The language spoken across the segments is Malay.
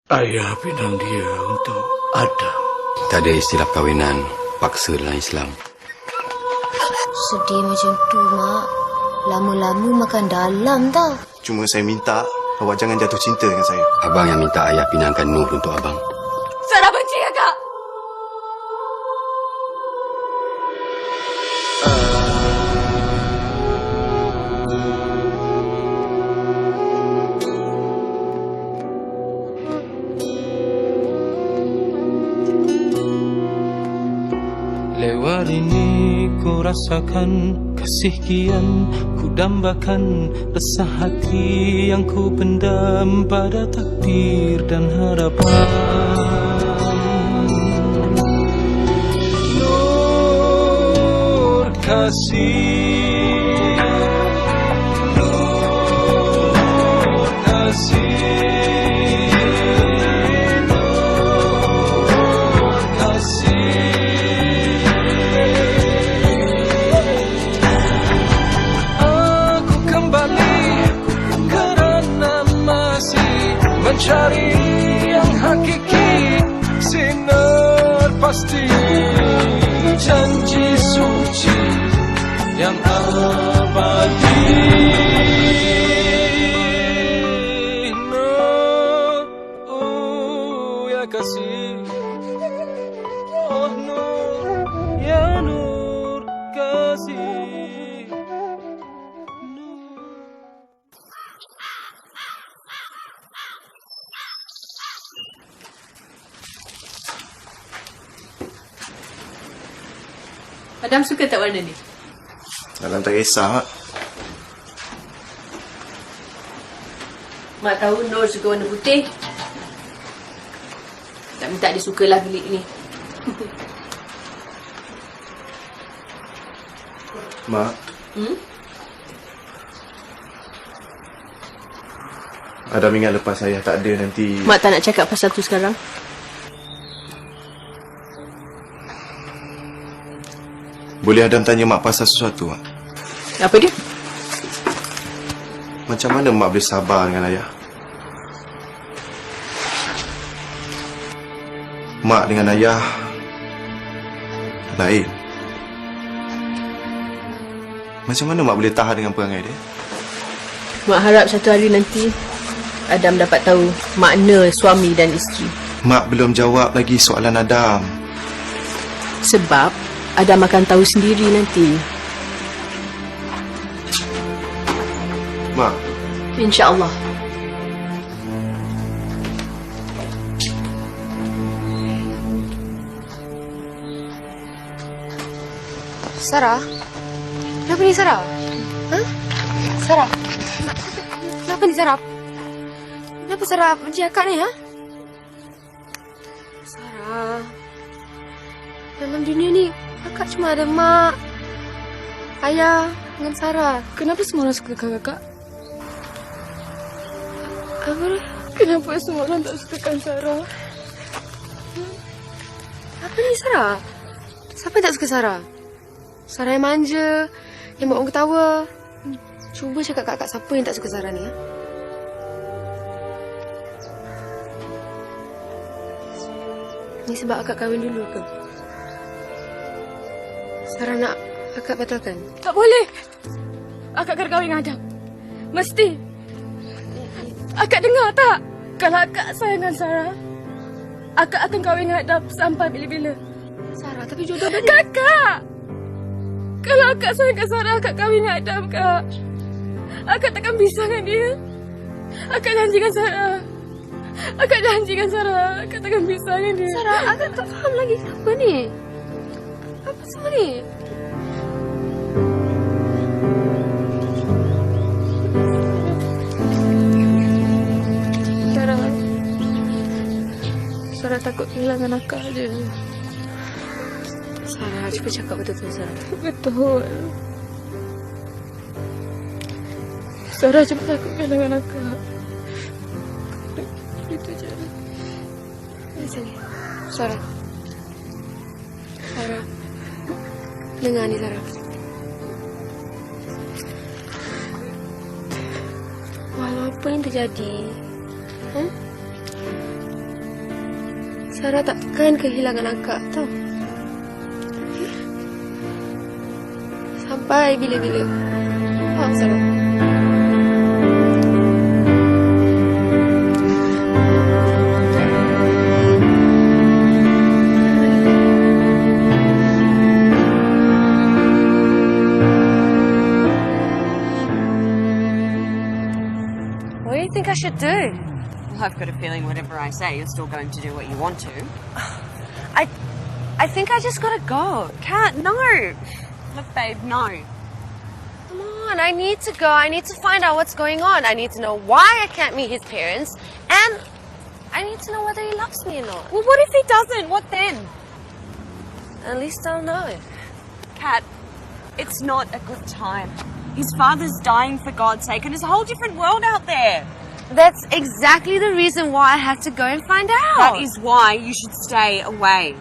Ayah pinang dia untuk Adam. Tak ada istilah perkahwinan paksa dalam Islam. Sedih macam tu, Mak. Lama-lama makan dalam tak? Cuma saya minta awak jangan jatuh cinta dengan saya. Abang yang minta ayah pinangkan Nur untuk abang. Sarah benci kakak. Lewat ini ku rasakan kasih kian, ku dambakan resah hati yang ku pendam pada takdir dan harapan. Nur kasih, Nur kasih. Mencari yang hakiki, sinar pasti, janji suci yang abadi. Nur, ya kasih, oh Nur, ya Nur kasih. Adam suka tak warna ni? Dalam tak kisah, Mak. Mak tahu Nur suka warna putih. Tak minta dia sukalah bilik ni. Mak. Adam ingat lepas saya tak ada nanti. Mak tak nak cakap pasal tu sekarang. Boleh Adam tanya Mak pasal sesuatu, Mak? Apa dia? Macam mana Mak boleh sabar dengan ayah? Mak dengan ayah lain. Macam mana Mak boleh tahan dengan perangai dia? Mak harap satu hari nanti Adam dapat tahu makna suami dan isteri. Mak belum jawab lagi soalan Adam. Sebab Adam akan tahu sendiri nanti. Mak. InsyaAllah. Sarah? Kenapa ni, Sarah? Hah? Sarah? Kenapa ni, Sarah? Kenapa Sarah benci akak ni, ha? Sarah, dalam dunia ni akak cuma ada mak, ayah dengan Sarah. Kenapa semua orang suka kakak? Apa dia? Kenapa semua orang tak sukakan Sarah? Apa ni, Sarah? Siapa yang tak suka Sarah? Sarah yang manja, yang buat orang ketawa. Cuba cakap kat akak siapa yang tak suka Sarah ni, ha? Ni sebab akak kahwin dulu ke? Sarah nak akak batalkan? Tak boleh. Akak kena kahwin dengan Adam. Mesti. Akak dengar tak? Kalau akak sayang dengan Sarah, akak akan kahwin dengan Adam sampai bila-bila. Sarah, tapi jodoh dia... Kakak! Kalau akak sayang dengan Sarah, akak kahwin dengan Adam, Kak. Akak takkan pisah dengan dia. Akak janjikan Sarah. Akak janjikan Sarah. Akak takkan pisah dengan dia. Sarah, akak tak faham lagi apa ni. Apa semua ni? Sarah takut kehilangan akak je. Sarah, cuba cakap betul-betul, Sarah. Betul. Sarah cuma takut kehilangan akak. Itu je. Di sini. Sarah. Sarah. Dengar ni, Sarah. Walau apa yang terjadi, Sarah takkan kehilangan akak tau. Sampai bila-bila. Faham, Sarah? What do you think I should do? Well, I've got a feeling whatever I say, you're still going to do what you want to. I think I just gotta go. Kat, no. Look, babe, no. Come on, I need to go. I need to find out what's going on. I need to know why I can't meet his parents. And I need to know whether he loves me or not. Well, what if he doesn't? What then? At least I'll know. Kat, it's not a good time. His father's dying for God's sake, and there's a whole different world out there. That's exactly the reason why I have to go and find out. That is why you should stay away.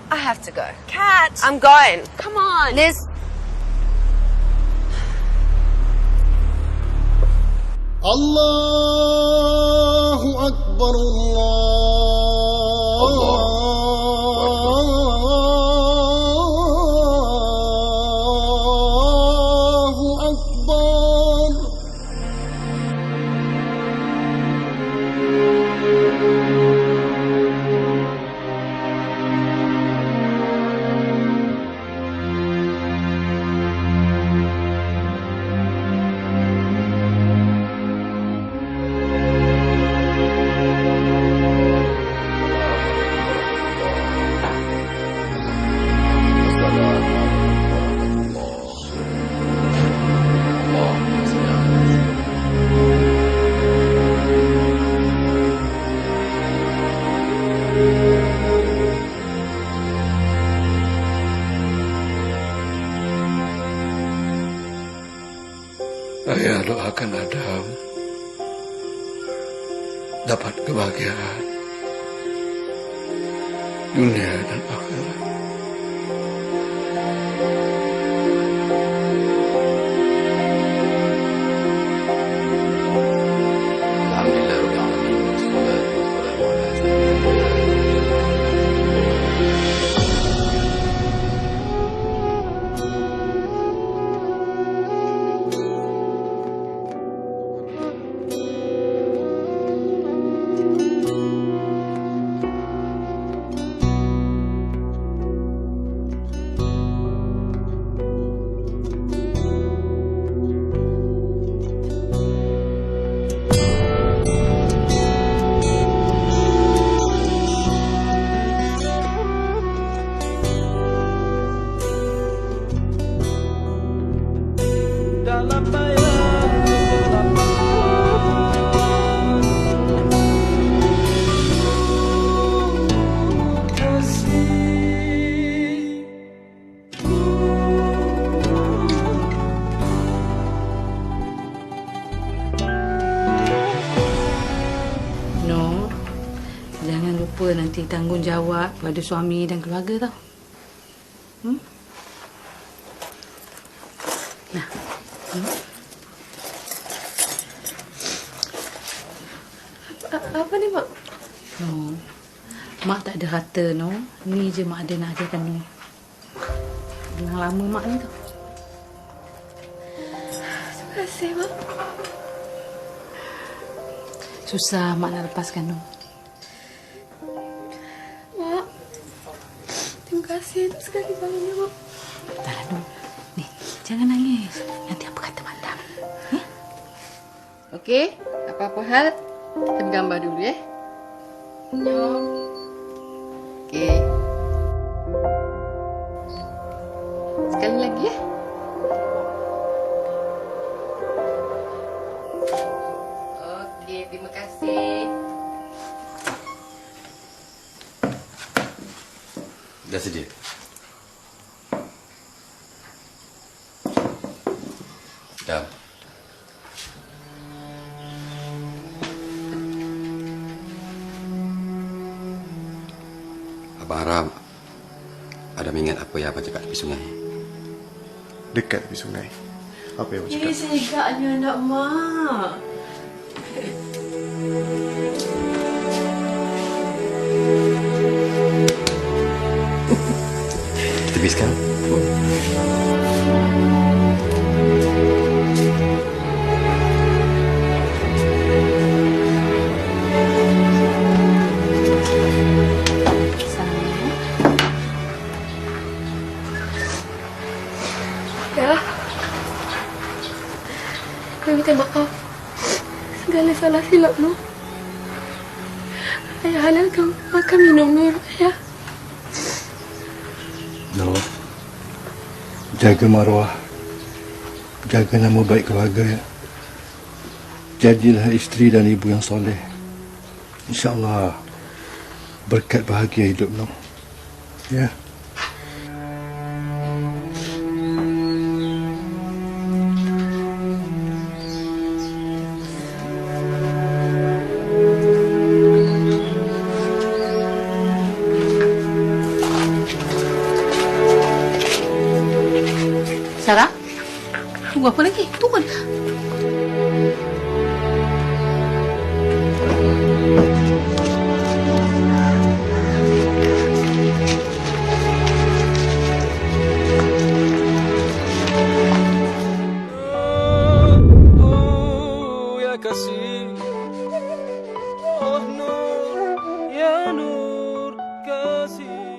I have to go. Kat! I'm going. Come on. Liz. Allahu Akbar, Allahu Akbar. Ayah doakan Adam dapat kebahagiaan dunia dan akhirat. Dalam bayang kegelapan kasih. No, jangan lupa nanti tanggungjawab pada suami dan keluarga tau. Nah. Apa ni, Mak? No, Mak tak ada kata, no. Ni je Mak ada nak ajarkan no. Yang lama Mak ni tau. Terima kasih, Mak. Susah Mak nak lepaskan no. Mak. Terima kasih untuk segala galanya, Mak. Tak lah no. Ni, jangan nangis. Nanti apa kata Madam? Ya? Okey, apa-apa hal, kita bergambar dulu ya. Senyum. Okey. Sekali lagi ya. Okey, terima kasih. Dah sedia? Dah. Abang harap Adam ingat apa yang abang cakap tepi sungai. Dekat tepi sungai. Apa yang awak cakap? Segaknya anak Mak. sekarang? Ya. Kami minta maaf. Segala salah silap Nur. Ayah halalkan makan minum Nur, ayah. Nur, jaga maruah, jaga nama baik keluarga. Jadilah isteri dan ibu yang soleh. InsyaAllah berkat bahagia hidup Nur. Ya. Sarah? Tunggu apa lagi? Turun. Ya kasih. Oh Nur, ya Nur kasih.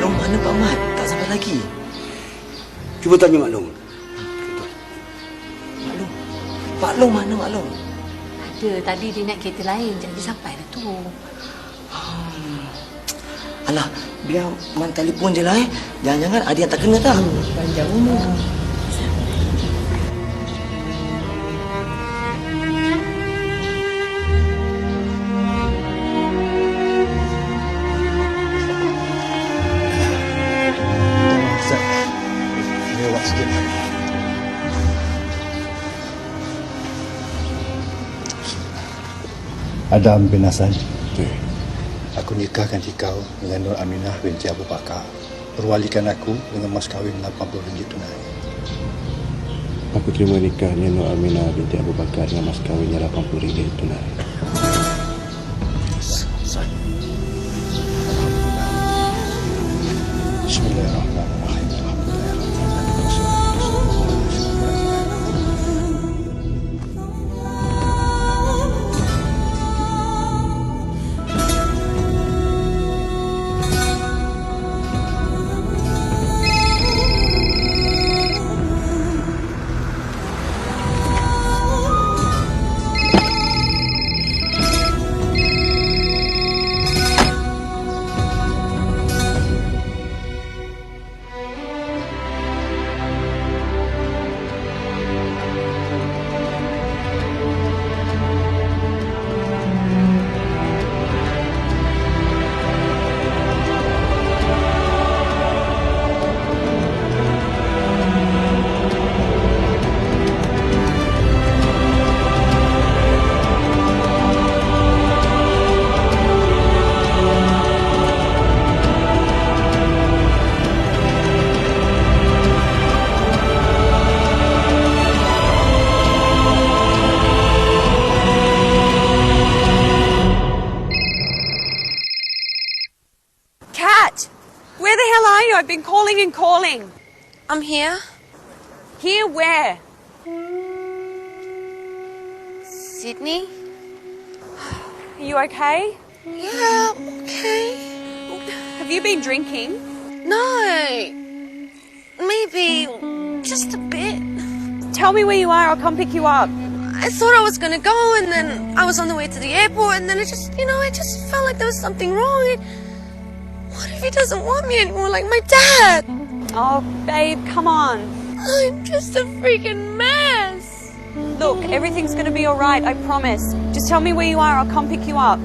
Mana Pak Mat? Tak sampai lagi. Cuba tanya Mak Long. Mak Long. Pak Long mana Mak Long? Ada, tadi dia naik kereta lain. Jadi sampai dah tu. Alah, biar Man telefon je lah Jangan-jangan ada yang tak kena tak? Panjang umur. Lewat sikit. Adam bin Hasan. Aku nikahkan kau dengan Nur Aminah binti Abu Bakar. Perwalikan aku dengan mas kahwin RM80 tunai. Aku terima nikahnya Nur Aminah binti Abu Bakar dengan mas kahwinnya RM80 tunai. Bismillahirrahmanirrahim. I've been calling and calling. I'm here. Here where? Sydney? Are you okay? Yeah, I'm okay. Have you been drinking? No. Maybe just a bit. Tell me where you are, I'll come pick you up. I thought I was gonna go, and then I was on the way to the airport, and then it just, I just felt like there was something wrong. What if he doesn't want me anymore, like my dad? Oh, babe, come on. I'm just a freaking mess. Look, everything's going to be all right, I promise. Just tell me where you are, I'll come pick you up.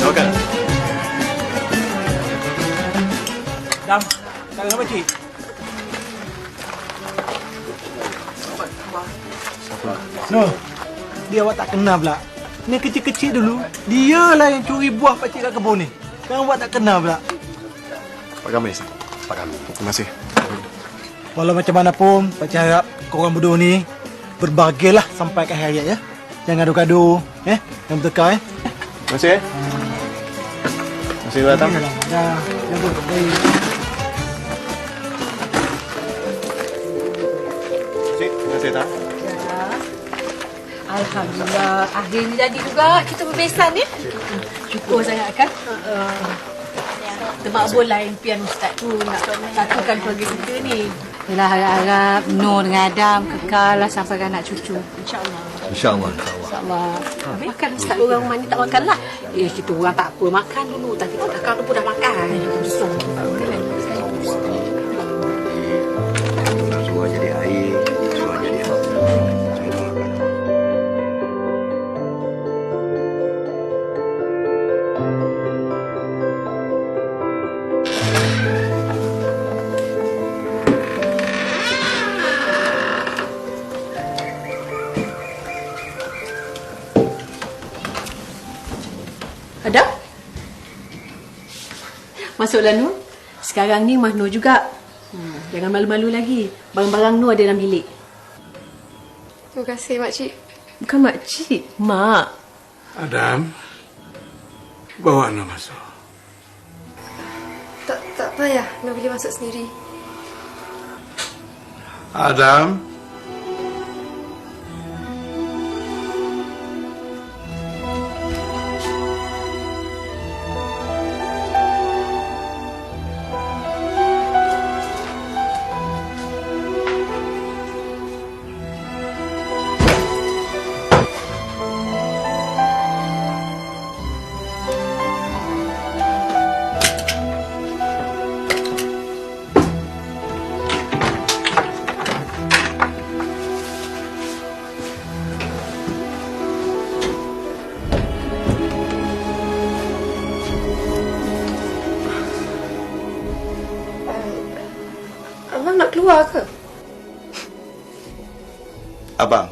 Okey. Dam, sekarang apa cik? No, dia awak tak kenal pula. Ni kecil-kecil dulu, dialah yang curi buah pakcik kat kebun ni. Sekarang awak tak kenal pula. Pak Gamis. Pak Gamis. Terima kasih. Walau macam mana pun, pakcik harap korang berdua ni berbahagialah sampai ke akhir hayat ya. Jangan gaduh-gaduh, yang bertekar Terima kasih. Terima kasih datang. Dah, jemput. Baik. Terima kasih tak? Alhamdulillah, akhirnya jadi juga kita berbesan ni. Syukur sangat kan? Temak bola impian Ustaz tu nak satukan keluarga kita ni. Yalah, harap-harap Nur dengan Adam kekal lah sampai ke anak cucu. InsyaAllah. InsyaAllah. InsyaAllah. Makan Ustaz, orang rumah ni tak makan lah. Ya, kita orang tak apa. Makan dulu. Tapi kakak tu pun dah makan. Suruh jadi air, suruh jadi apa. Adam? Masuklah Nur. Sekarang ni Mah Nur juga. Jangan malu-malu lagi. Barang-barang Nur ada dalam bilik. Terima kasih, makcik. Bukan makcik, Mak. Adam, bawa Nur masuk. Tak payah. Nur boleh masuk sendiri. Adam. Abang nak keluar ke? Abang,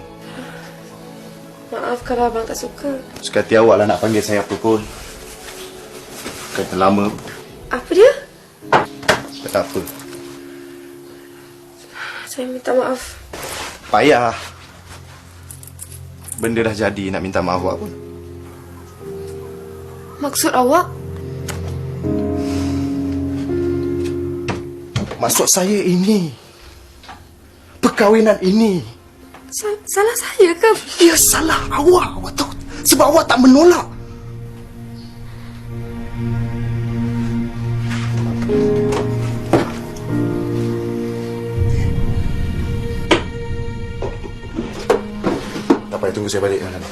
Maaf kalau abang tak suka. suka hati awak lah nak panggil saya apa pun. Kata lama, Apa dia? tak apa. Saya minta maaf. Payah. Benda dah jadi, nak minta maaf awak pun. Maksud awak? Maksud saya ini. Perkahwinan ini. Salah saya ke? Ya, salah awak. Awak tahu. Sebab awak tak menolak. Tak payah tunggu saya balik. Adam?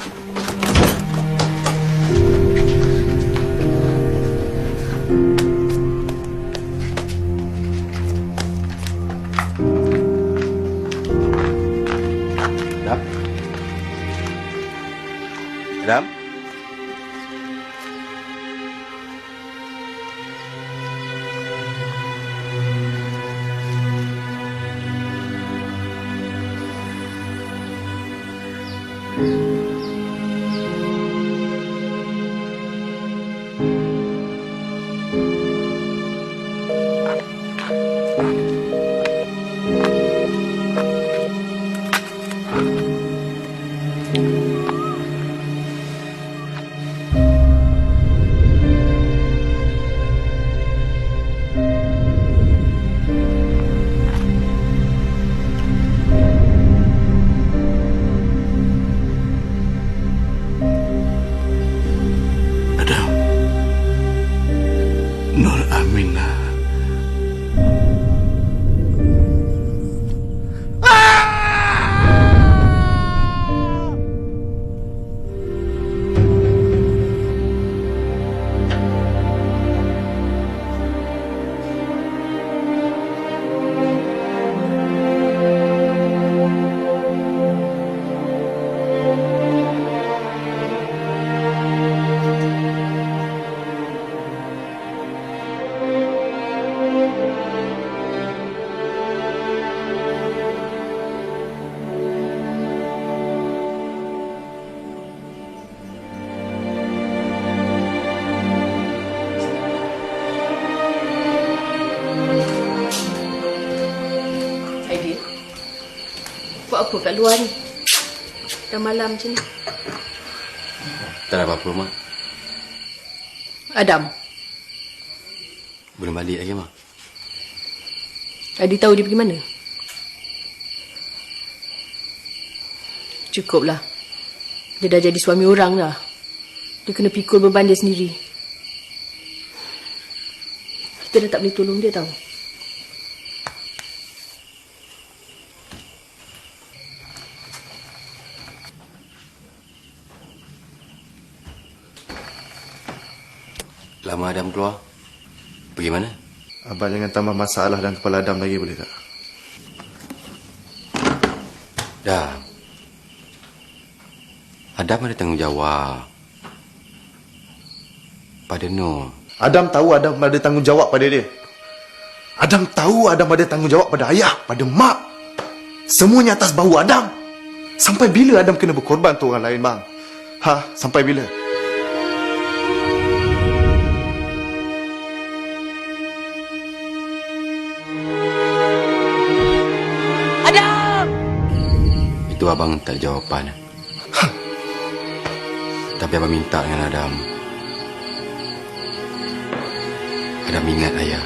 apa kat luar ni? Dah malam macam ni. Tak ada apa-apa, Mak. Adam, Belum balik lagi, Mak. Adi tahu dia pergi mana? Cukuplah. Dia dah jadi suami orang dah. Dia kena pikul beban dia sendiri. Kita dah tak boleh tolong dia tahu. Lama Adam keluar. Pergi mana? Abang jangan tambah masalah dalam kepala Adam lagi, boleh tak? Dah. Adam ada tanggungjawab pada Nur. Adam tahu Adam ada tanggungjawab pada dia. Adam tahu Adam ada tanggungjawab pada ayah, pada mak. Semuanya atas bahu Adam. Sampai bila Adam kena berkorban tu orang lain, bang? Sampai bila? Itu abang tak ada jawapan. Tapi abang minta dengan Adam. Adam ingat ayah.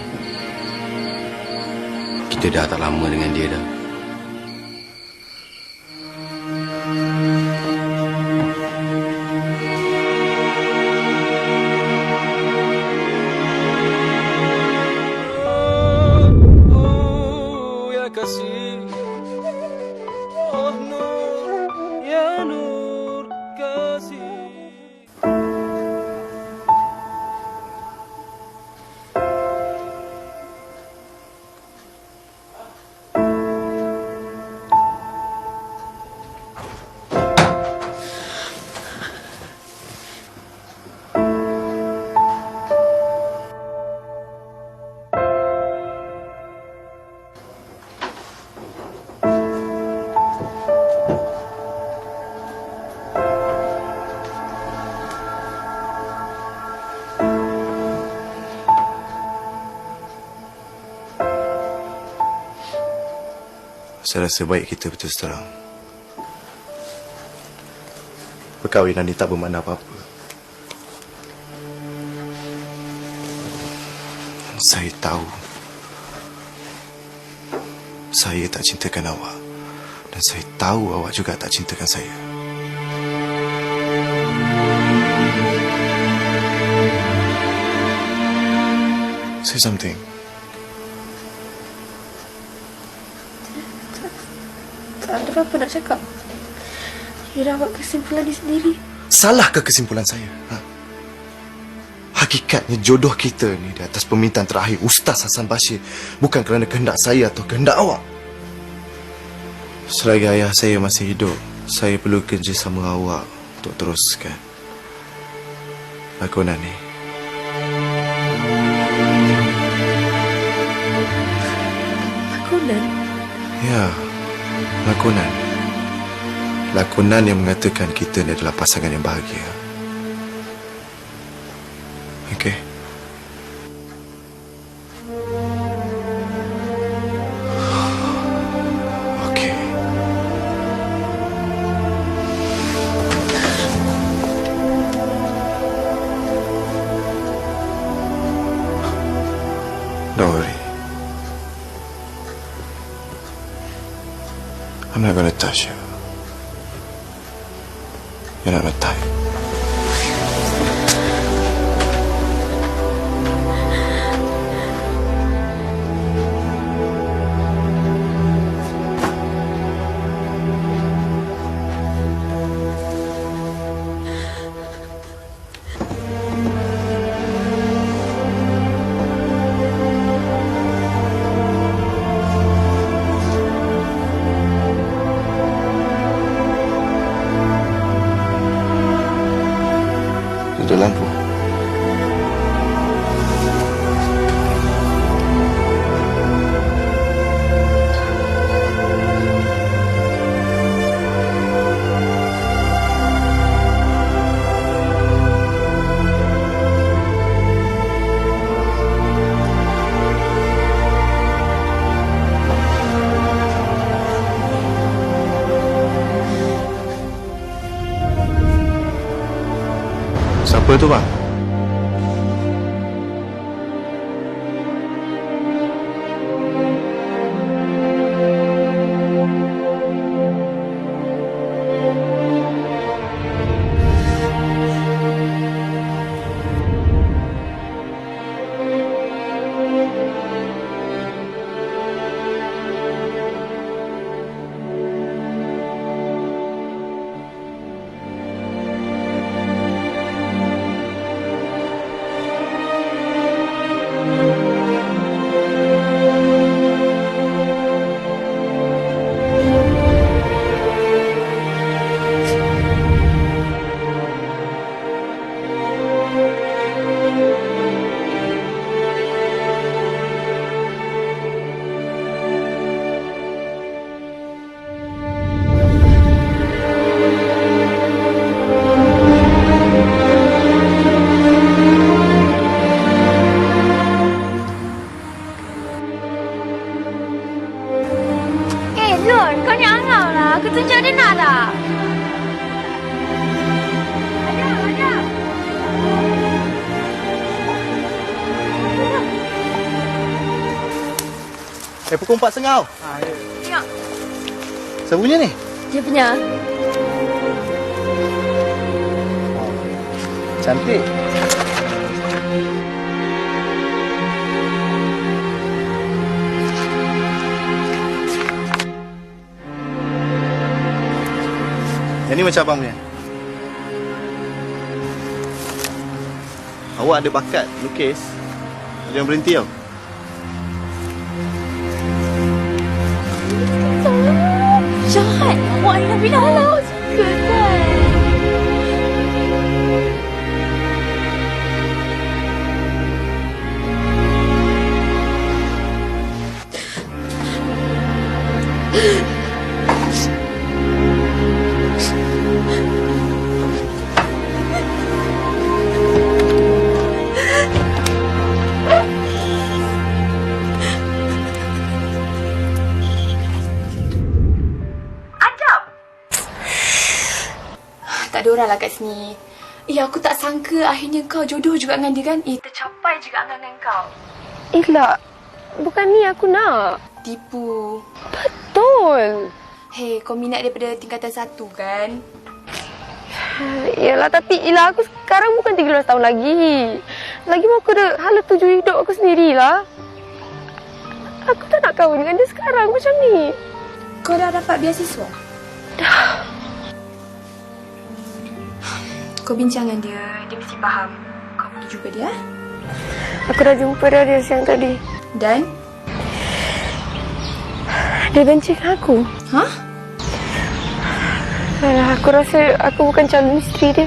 Kita dah tak lama dengan dia dah. Oh, ya kasih. Oh Nur, ya Nur kasih. Saya rasa baik kita betul terang. Perkahwinan ni tak bermakna apa-apa. Saya tahu saya tak cintakan awak. Dan saya tahu awak juga tak cintakan saya. Say something. Tak ada apa-apa nak cakap. Dia dah buat kesimpulan dia sendiri. Salah ke kesimpulan saya? Hakikatnya jodoh kita ni di atas permintaan terakhir Ustaz Hasan Bashir. Bukan kerana kehendak saya atau kehendak awak. Selagi ayah saya masih hidup, saya perlu kerjasama awak untuk teruskan lakonan ni. Lakonan? Ya, lakonan. Lakonan yang mengatakan kita ni adalah pasangan yang bahagia. Okey? Okey. Don't worry. I'm not gonna touch you. You're not my type. Apa tu bang? Pukul 4.30. Ya. Siapa punya ni? Dia punya. Cantik. Yang ni macam abang punya. Awak ada bakat lukis. Jangan berhenti tau. Jahat. Awak ni Nabila lah. Suka kan? Tak ada orang lah kat sini. Aku tak sangka akhirnya kau jodoh juga dengan dia kan? Tercapai juga angan-angan kau. Lah, bukan ni aku nak. Tipu. Betul. Hei, kau minat daripada tingkatan 1 kan? Yalah, tapi aku sekarang bukan 13 tahun lagi. Lagi mau aku ada hala tuju hidup aku sendirilah. Aku tak nak kahwin dengan dia sekarang macam ni. Kau dah dapat beasiswa? Dah. Kau bincang dengan dia, dia mesti faham. Kau pergi jumpa dia. Aku dah jumpa dia siang tadi. Dan? Dia benci aku. Hah? Alah, aku rasa aku bukan calon isteri dia.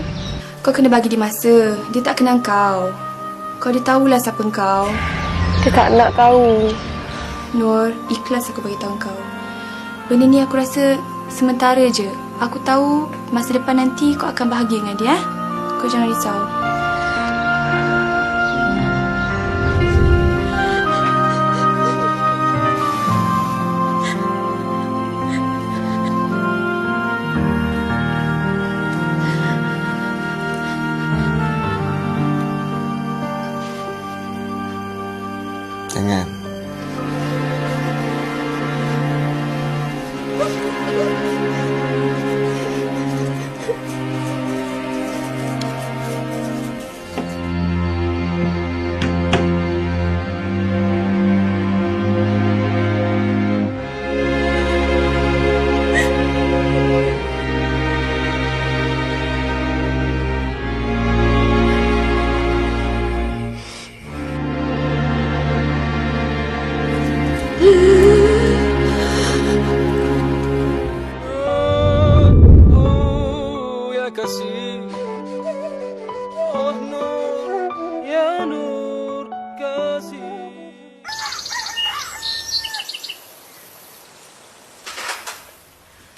Kau kena bagi dia masa. Dia tak kenal kau. Kau dia tahulah siapa kau. Dia tak nak tahu. Nur, ikhlas aku bagi tahu kau. Benda ni aku rasa sementara je. Aku tahu masa depan nanti kau akan bahagia dengan dia. Kau jangan risau. Jangan.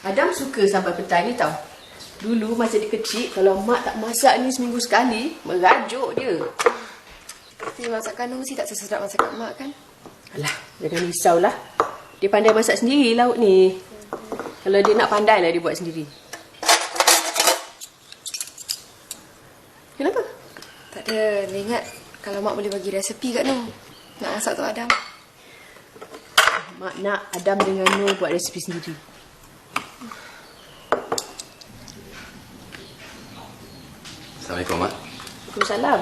Adam suka sambal petai ni tau. Dulu masa dia kecil, kalau mak tak masak ni seminggu sekali, merajuk dia. Tapi masakan mesti tak sesedap masakan mak kan? Alah, jangan risaulah. Dia pandai masak sendiri lauk ni. Kalau dia nak pandai lah dia buat sendiri. Kenapa? ada. Dia ingat kalau Mak boleh bagi resepi kat Nur. Nak masak tu Adam. Mak nak Adam dengan Nur buat resipi sendiri. Assalamualaikum, Mak. Waalaikumsalam.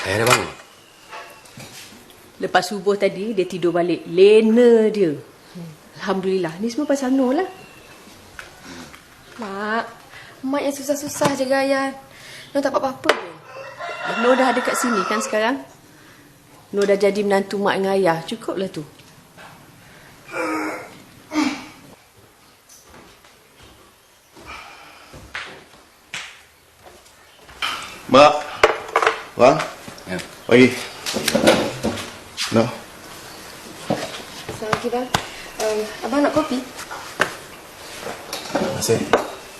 Saya dah bangun. Lepas subuh tadi, dia tidur balik. Lena dia. Alhamdulillah. Ni semua pasal Nur lah. Mak yang susah-susah jaga ayah. Nur tak apa-apa ke? Nur dah ada kat sini kan sekarang. Nur dah jadi menantu mak dengan ayah. Cukuplah tu. Mak. Bang. Ya. Pagi. No. Selamat pagi, Bang. Abang nak kopi? Terima kasih.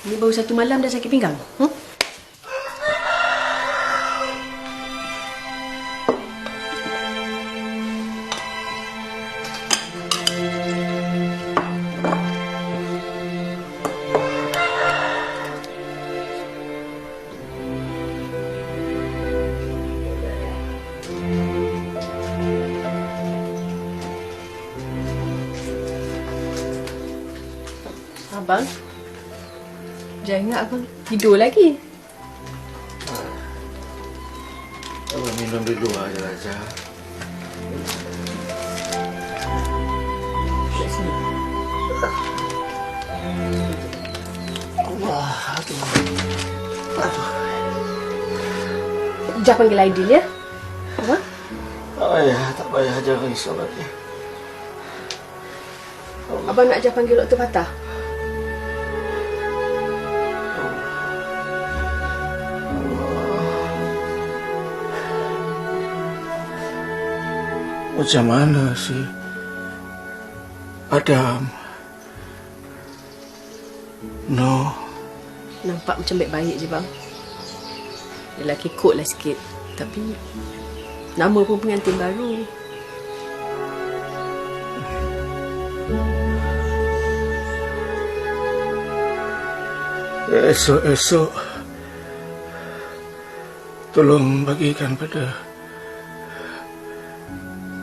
Ni baru 1 malam dah sakit pinggang. Abang, jangan ingat abang tidur lagi. Abang minum dulu aja Raja. Kat sini. Allah, aduh. Jangan panggil Aidil ya. Abang? Tak payah, tak payah. Jangan risau lagi. Abang nak ajar panggil Dr. Fatah? Macam mana si Adam? No. Nampak macam baik-baik je bang. Lelaki kot lah sikit. Tapi nama pun pengantin baru. Esok-esok tolong bagikan pada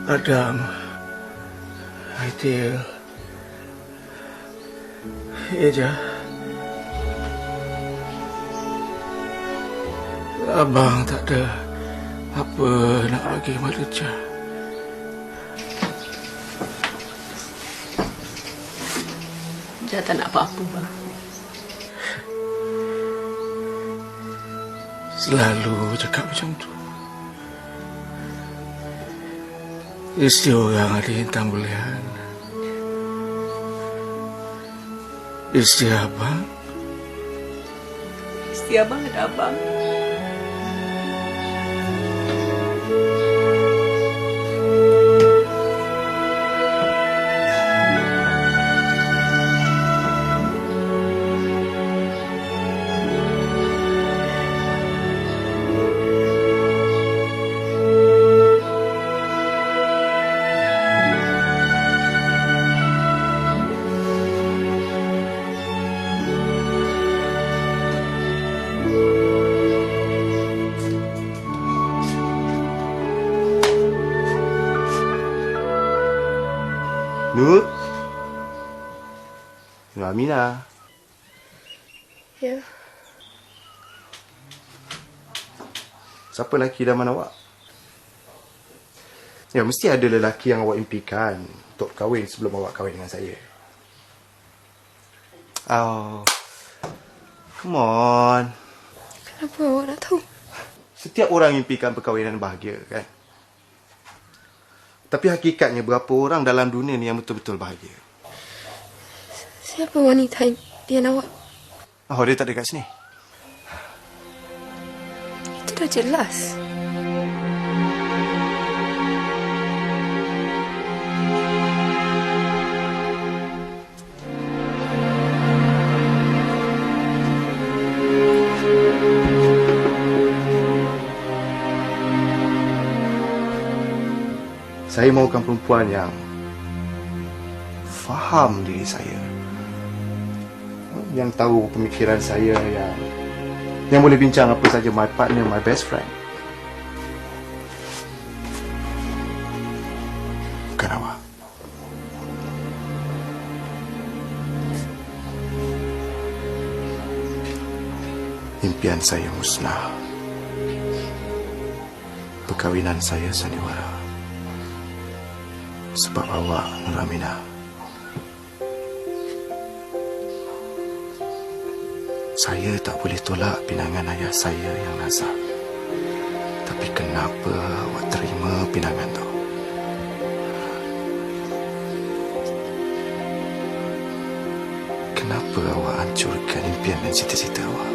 Adam, Aidil, Eja. Abang tak ada apa nak bagi Malaysia. Dia tak nak apa-apa bang. Selalu cakap macam tu. Isteri orang ada intang bolehan. Isteri abang. Isteri abang ada abang. Nur? Nur Aminah. Ya. Siapa lelaki idaman awak? Ya, mesti ada lelaki yang awak impikan untuk kahwin sebelum awak kahwin dengan saya. Oh. Come on. Kenapa awak nak tahu? Setiap orang impikan perkahwinan bahagia, kan? Tapi hakikatnya berapa orang dalam dunia ni yang betul-betul bahagia? Siapa wanita impian awak? Oh, dia tak ada kat sini. Itu dah jelas. Saya mahukan perempuan yang faham diri saya. yang tahu pemikiran saya, yang boleh bincang apa saja, my partner, my best friend. Bukan awak. Impian saya musnah. Perkahwinan saya sandiwara. Sebab awak, Nur Aminah. Saya tak boleh tolak pinangan ayah saya yang nazak. Tapi kenapa awak terima pinangan tu? Kenapa awak hancurkan impian dan cita-cita awak?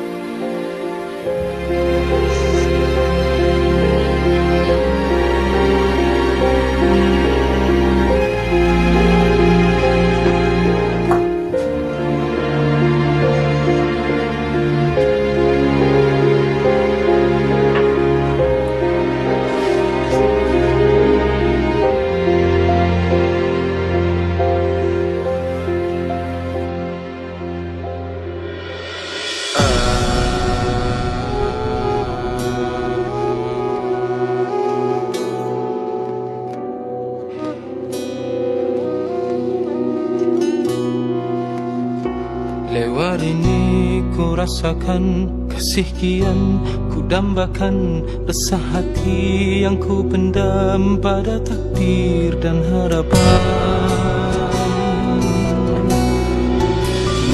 Lewat ini ku rasakan kasih kian, ku dambakan resah hati yang ku pendam pada takdir dan harapan.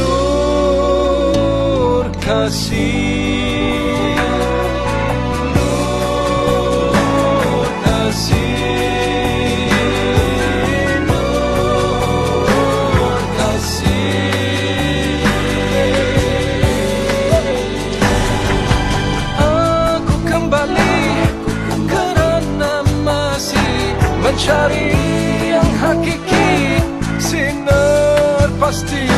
Nur kasih, Nur kasih. Mencari yang hakiki, sinar pasti.